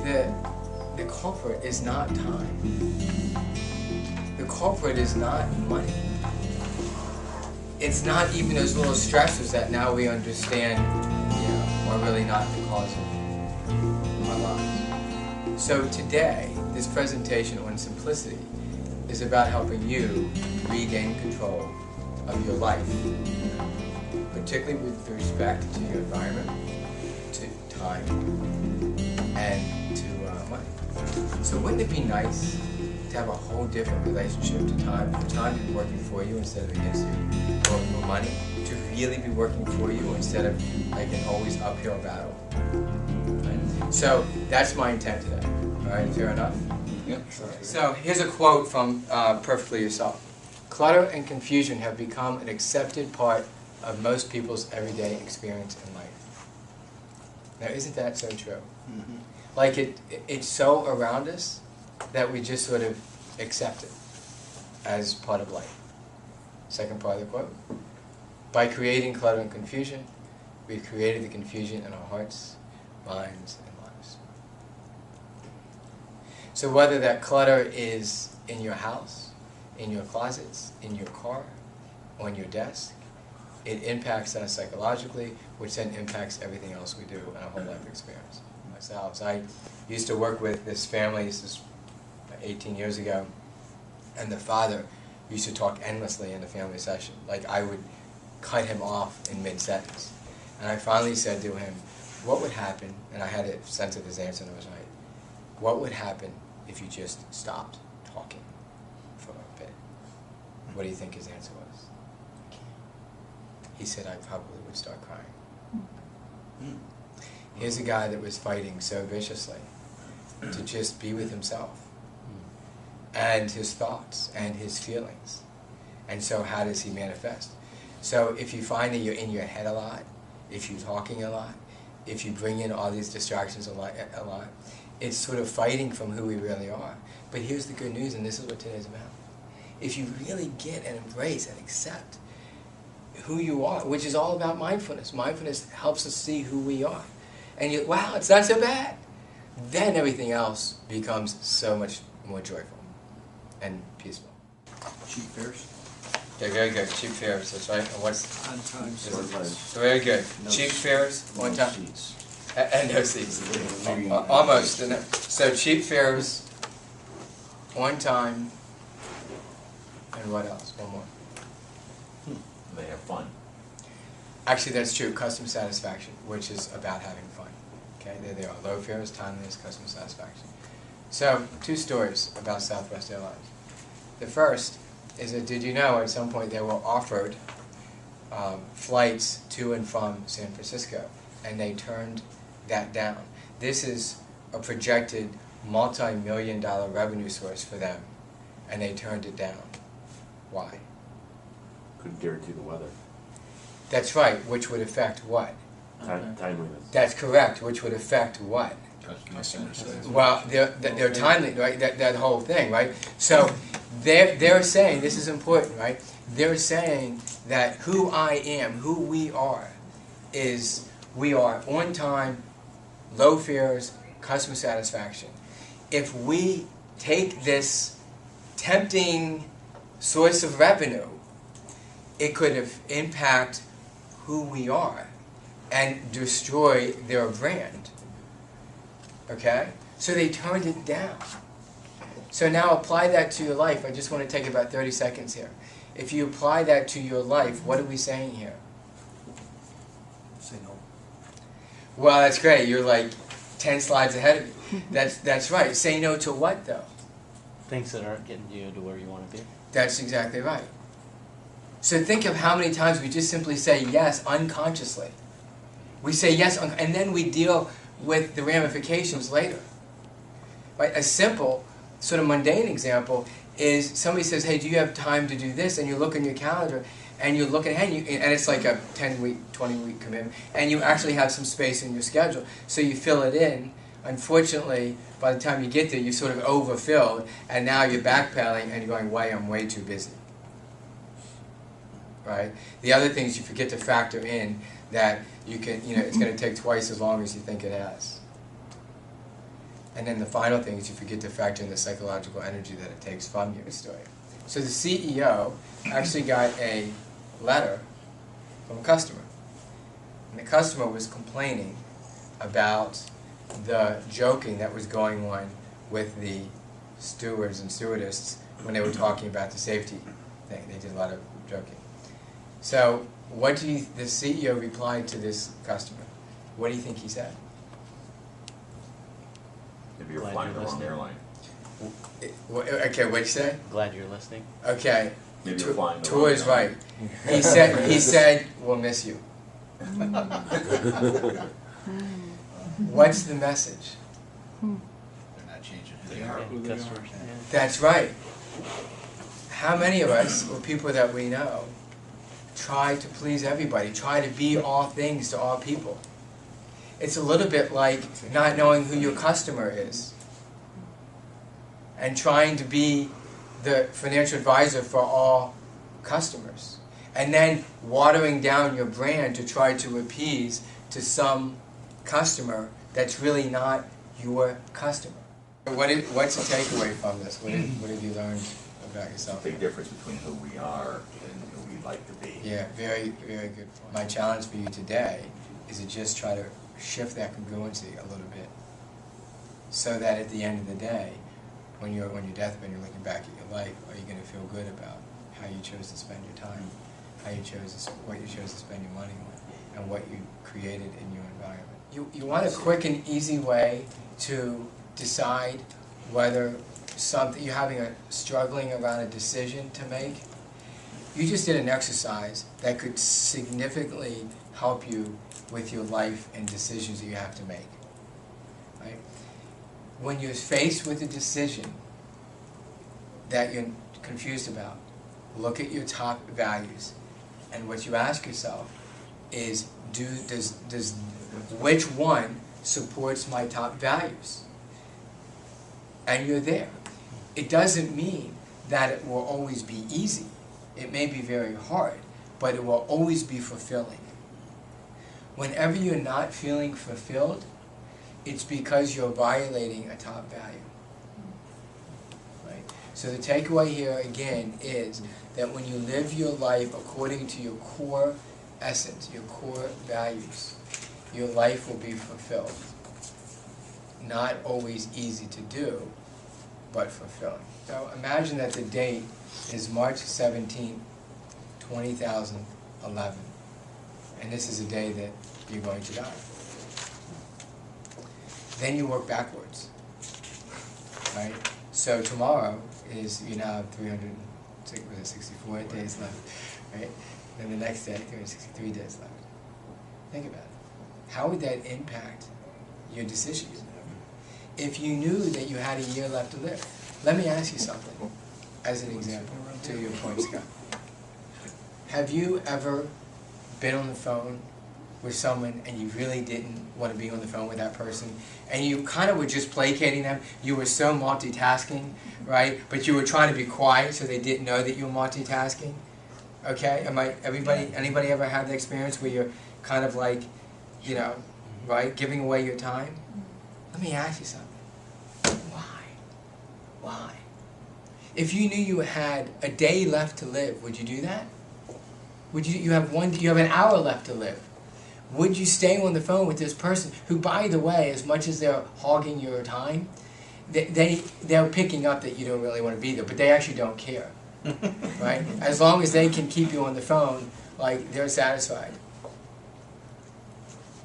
the culprit is not time. The culprit is not money. It's not even those little stressors that now we understand, are really not the cause of our lives. So today, this presentation on simplicity is about helping you regain control of your life, particularly with respect to your environment, to time, and to money. So wouldn't it be nice to have a whole different relationship to time, for time to be working for you instead of against you, or for money to really be working for you instead of like an always uphill battle. Right? So that's my intent today. All right, fair enough? Yep. So here's a quote from Perfectly Yourself. Clutter and confusion have become an accepted part of most people's everyday experience in life. Now, isn't that so true? Mm-hmm. Like it's so around us that we just sort of accept it as part of life. Second part of the quote. By creating clutter and confusion, we've created the confusion in our hearts, minds, and lives. So whether that clutter is in your house, in your closets, in your car, on your desk, it impacts us psychologically, which then impacts everything else we do in our whole life experience. Myself, I used to work with this family, this is 18 years ago, and the father used to talk endlessly in the family session. Like I would cut him off in mid-sentence. And I finally said to him, what would happen, and I had a sense of his answer and I was right, what would happen if you just stopped talking for a bit? What do you think his answer was? He said, I probably would start crying. Here's a guy that was fighting so viciously to just be with himself and his thoughts and his feelings. And so how does he manifest? So if you find that you're in your head a lot, if you're talking a lot, if you bring in all these distractions a lot, it's sort of fighting from who we really are. But here's the good news, and this is what today's about. If you really get and embrace and accept who you are, which is all about mindfulness. Mindfulness helps us see who we are. And you, wow, it's not so bad. Then everything else becomes so much more joyful and peaceful. Cheap fares? Okay, very good. Cheap fares, that's right. And what's On time, so very good. No Cheap fares, no on time. seats. And no seats. Maybe- Almost. So cheap fares, on time, and what else? One more. They have fun. Actually, that's true. Customer satisfaction, which is about having fun. Okay, there they are. Low fares, timeliness, customer satisfaction. So, two stories about Southwest Airlines. The first is that did you know at some point they were offered flights to and from San Francisco, and they turned that down. This is a projected multi-million-dollar revenue source for them, and they turned it down. Why? Couldn't guarantee the weather. That's right, which would affect what? Timeliness. That's correct, which would affect what? Customer service. Well, they're timely, right? That whole thing, right? So they're saying, this is important, right? They're saying that who I am, who we are, is we are on time, low fares, customer satisfaction. If we take this tempting source of revenue, it could have impact who we are and destroy their brand. Okay? So they turned it down. So now apply that to your life. I just want to take about 30 seconds here. If you apply that to your life, what are we saying here? Say no. Well, that's great. You're like 10 slides ahead of me. That's right. Say no to what, though? Things that aren't getting you to where you want to be. That's exactly right. So think of how many times we just simply say yes unconsciously. We say yes, and then we deal with the ramifications later. Right? A simple, sort of mundane example is somebody says, hey, do you have time to do this? And you look in your calendar, and you look ahead, and it's like a 10-week, 20-week commitment, and you actually have some space in your schedule. So you fill it in. Unfortunately, by the time you get there, you sort of overfilled, and now you're backpedaling, and you're going, why, I'm way too busy. Right? The other thing is you forget to factor in that you can, it's going to take twice as long as you think it has. And then the final thing is you forget to factor in the psychological energy that it takes from your story. So the CEO actually got a letter from a customer. And the customer was complaining about the joking that was going on with the stewards and stewardesses when they were talking about the safety thing. They did a lot of joking. So the CEO replied to this customer. What do you think he said? Maybe you're Glad flying you're the wrong listening. airline. Okay, what'd you say? Glad you're listening. Okay. Maybe you're flying the Tua wrong is airline. right. He said, we'll miss you. What's the message? They're not changing who they are. Yeah, customers. Yeah. That's right. How many of us, or people that we know, try to please everybody, try to be all things to all people? It's a little bit like not knowing who your customer is and trying to be the financial advisor for all customers, and then watering down your brand to try to appease to some customer that's really not your customer. What's the takeaway from this? What have you learned about yourself? Big difference between who we are and who we like to be. Yeah, very, very good point. My challenge for you today is to just try to shift that congruency a little bit, so that at the end of the day, when you're on your deathbed, you're looking back at your life, are you going to feel good about how you chose to spend your time, what you chose to spend your money on, and what you created in your environment. You want a quick and easy way to decide whether you're having struggling around a decision to make. You just did an exercise that could significantly help you with your life and decisions that you have to make. Right? When you're faced with a decision that you're confused about, look at your top values, and what you ask yourself is, does which one supports my top values? And you're there. It doesn't mean that it will always be easy. It may be very hard, but it will always be fulfilling. Whenever you're not feeling fulfilled, it's because you're violating a top value. Right? So the takeaway here again is that when you live your life according to your core essence, your core values, your life will be fulfilled. Not always easy to do, but fulfilling. So imagine that the date is March 17, 2011, and this is a day that you're going to die. Then you work backwards, right? So tomorrow is, you now have 364 days left, right? Then the next day, 363 days left. Think about it. How would that impact your decisions? If you knew that you had a year left to live, let me ask you something as an example to your point, Scott. Have you ever been on the phone with someone and you really didn't want to be on the phone with that person, and you kind of were just placating them? You were so multitasking, right? But you were trying to be quiet so they didn't know that you were multitasking. Okay? Anybody ever had the experience where you're kind of like, you know, right, giving away your time? Let me ask you something. Why? If you knew you had a day left to live, would you do that? Would you have an hour left to live? Would you stay on the phone with this person who, by the way, as much as they're hogging your time, they're picking up that you don't really want to be there, but they actually don't care, right? As long as they can keep you on the phone, like, they're satisfied.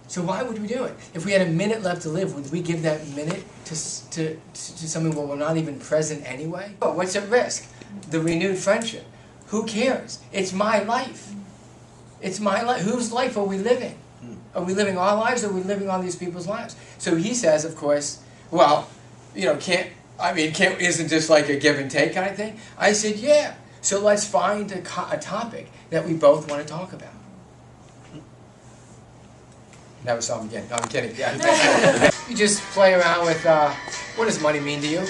So why would we do it? If we had a minute left to live, would we give that minute to something where we're not even present anyway? Oh, what's at risk? The renewed friendship. Who cares? It's my life. It's my life. Whose life are we living? Are we living our lives, or are we living all these people's lives? So he says, of course, well, you know, isn't just like a give and take kind of thing? I said, yeah. So let's find a topic that we both want to talk about. Never saw him again. No, I'm kidding. Yeah. You just play around with, what does money mean to you?